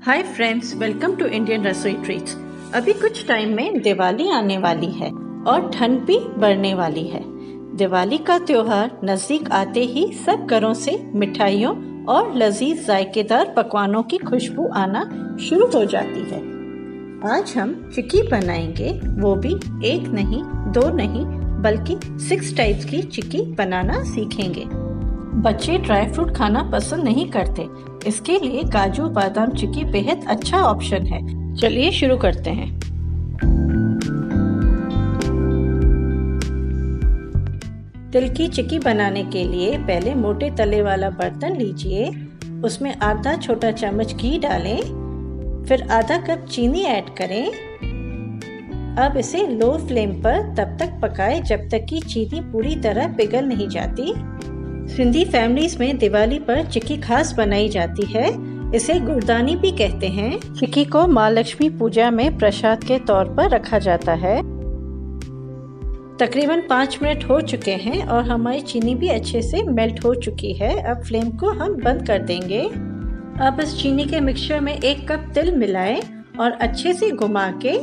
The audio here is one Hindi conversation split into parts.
Hi friends, welcome to Indian Rasoi treats. अभी कुछ टाइम में दिवाली आने वाली है और ठंड भी बढ़ने वाली है। दिवाली का त्योहार नज़दीक आते ही सब घरों से मिठाइयों और लजीज जायकेदार पकवानों की खुशबू आना शुरू हो जाती है। आज हम चिक्की बनाएंगे, वो भी एक नहीं, दो नहीं, बल्कि 6 टाइप्स की चिक्की बनाना सीखेंगे। बच्चे ड्राई फ्रूट खाना पसंद नहीं करते, इसके लिए काजू बादाम चिक्की बेहद अच्छा ऑप्शन है। चलिए शुरू करते हैं। तिल की चिक्की बनाने के लिए पहले मोटे तले वाला बर्तन लीजिए, उसमें आधा छोटा चम्मच घी डालें, फिर आधा कप चीनी ऐड करें। अब इसे लो फ्लेम पर तब तक पकाएं जब तक कि चीनी पूरी तरह पिघल नहीं जाती। सिंधी फैमिलीज में दिवाली पर चिक्की खास बनाई जाती है, इसे गुरदानी भी कहते हैं। चिक्की को माँ लक्ष्मी पूजा में प्रसाद के तौर पर रखा जाता है। तकरीबन 5 मिनट हो चुके हैं और हमारी चीनी भी अच्छे से मेल्ट हो चुकी है। अब फ्लेम को हम बंद कर देंगे। अब इस चीनी के मिक्सचर में 1 कप तिल मिलाएं और अच्छे से घुमा के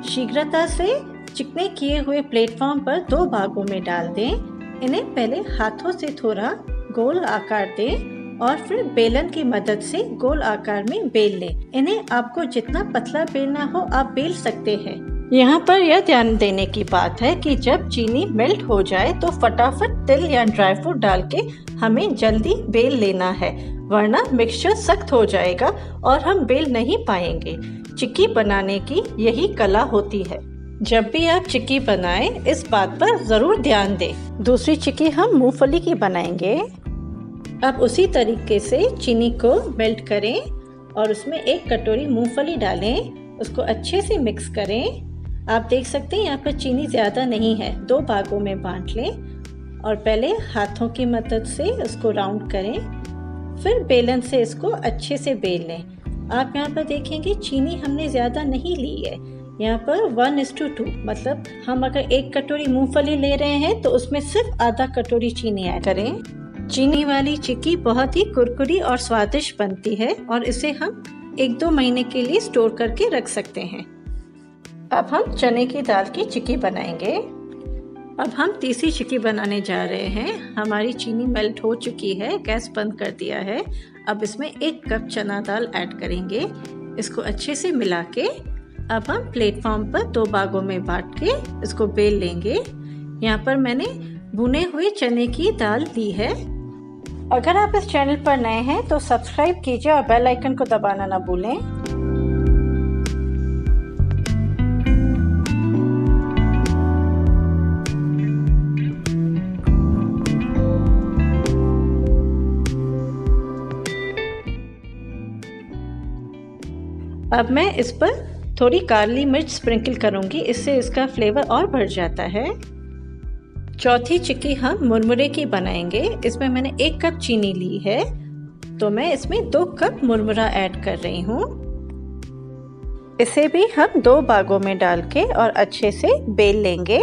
शीघ्रता से चिकने किए हुए प्लेटफॉर्म पर 2 भागों में डाल दें। इन्हें पहले हाथों से थोड़ा गोल आकार दें और फिर बेलन की मदद से गोल आकार में बेल लें। इन्हें आपको जितना पतला बेलना हो आप बेल सकते हैं। यहाँ पर यह ध्यान देने की बात है कि जब चीनी मेल्ट हो जाए तो फटाफट तिल या ड्राई फ्रूट डाल के हमें जल्दी बेल लेना है, वरना मिक्सचर सख्त हो जाएगा और हम बेल नहीं पाएंगे। चिक्की बनाने की यही कला होती है। जब भी आप चिक्की बनाएं, इस बात पर ज़रूर ध्यान दें। दूसरी चिक्की हम मूंगफली की बनाएंगे। अब उसी तरीके से चीनी को मेल्ट करें और उसमें 1 कटोरी मूंगफली डालें, उसको अच्छे से मिक्स करें। आप देख सकते हैं यहाँ पर चीनी ज़्यादा नहीं है। 2 भागों में बांट लें और पहले हाथों की मदद से उसको राउंड करें, फिर बेलन से इसको अच्छे से बेल लें। आप यहाँ पर देखेंगे चीनी हमने ज़्यादा नहीं ली है, यहाँ पर 1:2, मतलब हम अगर 1 कटोरी मूंगफली ले रहे हैं तो उसमें सिर्फ आधा कटोरी चीनी ऐड करें। चीनी वाली चिक्की बहुत ही कुरकुरी और स्वादिष्ट बनती है और इसे हम 1-2 महीने के लिए स्टोर करके रख सकते हैं। अब हम चने की दाल की चिक्की बनाएंगे। अब हम तीसरी चिक्की बनाने जा रहे हैं। हमारी चीनी मेल्ट हो चुकी है, गैस बंद कर दिया है। अब इसमें 1 कप चना दाल ऐड करेंगे, इसको अच्छे से मिला के अब हम प्लेटफॉर्म पर 2 भागों में बांट के इसको बेल लेंगे। यहाँ पर मैंने भुने हुए चने की दाल ली है। अगर आप इस चैनल पर नए हैं तो सब्सक्राइब कीजिए और बेल आइकन को दबाना ना भूलें। अब मैं इस पर थोड़ी काली मिर्च स्प्रिंकल करूंगी, इससे इसका फ्लेवर और बढ़ जाता है। चौथी चिक्की हम मुरमुरे की बनाएंगे। इसमें मैंने 1 कप चीनी ली है, तो मैं इसमें 2 कप मुरमुरा ऐड कर रही हूँ। इसे भी हम 2 भागों में डाल के और अच्छे से बेल लेंगे।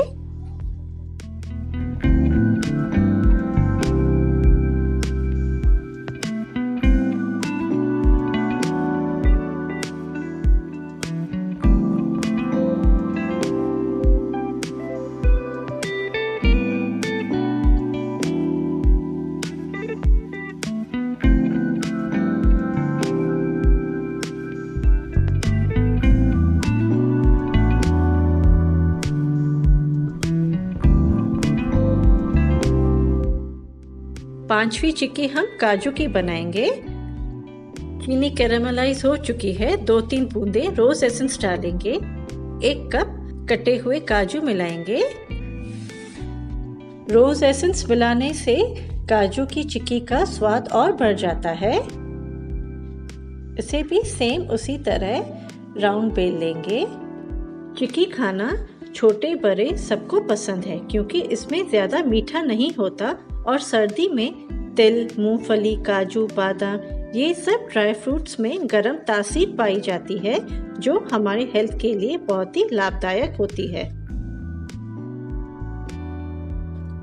पांचवी चिक्की हम काजू की बनाएंगे। चीनी कैरामलाइज हो चुकी है, 2-3 बूंदे रोज एसेंस डालेंगे, 1 कप कटे हुए काजू मिलाएंगे। रोज एसेंस मिलाने से काजू की चिक्की का स्वाद और बढ़ जाता है। इसे भी सेम उसी तरह राउंड बेल लेंगे। चिक्की खाना छोटे बड़े सबको पसंद है क्योंकि इसमें ज़्यादा मीठा नहीं होता और सर्दी में तिल, मूंगफली, काजू, बादाम ये सब ड्राई फ्रूट्स में गर्म तासीर पाई जाती है जो हमारे हेल्थ के लिए बहुत ही लाभदायक होती है।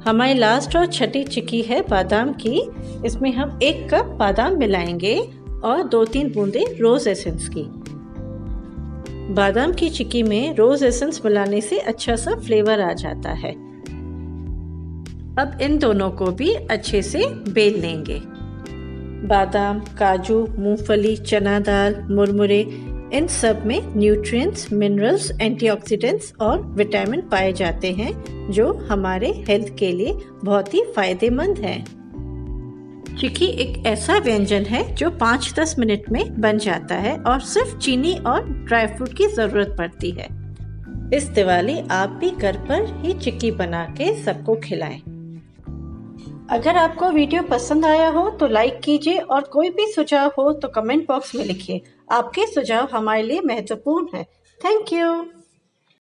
हमारी लास्ट और छठी चिक्की है बादाम की। इसमें हम 1 कप बादाम मिलाएंगे और 2-3 बूंदे रोज़ एसेंस की। बादाम की चिक्की में रोज़ एसेंस मिलाने से अच्छा सा फ्लेवर आ जाता है। अब इन दोनों को भी अच्छे से बेल लेंगे। बादाम, काजू, मूंगफली, चना दाल, मुरमुरे, इन सब में न्यूट्रिएंट्स, मिनरल्स, एंटीऑक्सीडेंट्स और विटामिन पाए जाते हैं जो हमारे हेल्थ के लिए बहुत ही फायदेमंद हैं। चिक्की एक ऐसा व्यंजन है जो 5-10 मिनट में बन जाता है और सिर्फ चीनी और ड्राई फ्रूट की ज़रूरत पड़ती है। इस दिवाली आप भी घर पर ही चिक्की बना के सबको खिलाएं। अगर आपको वीडियो पसंद आया हो तो लाइक कीजिए और कोई भी सुझाव हो तो कमेंट बॉक्स में लिखिए। आपके सुझाव हमारे लिए महत्वपूर्ण है। Thank you.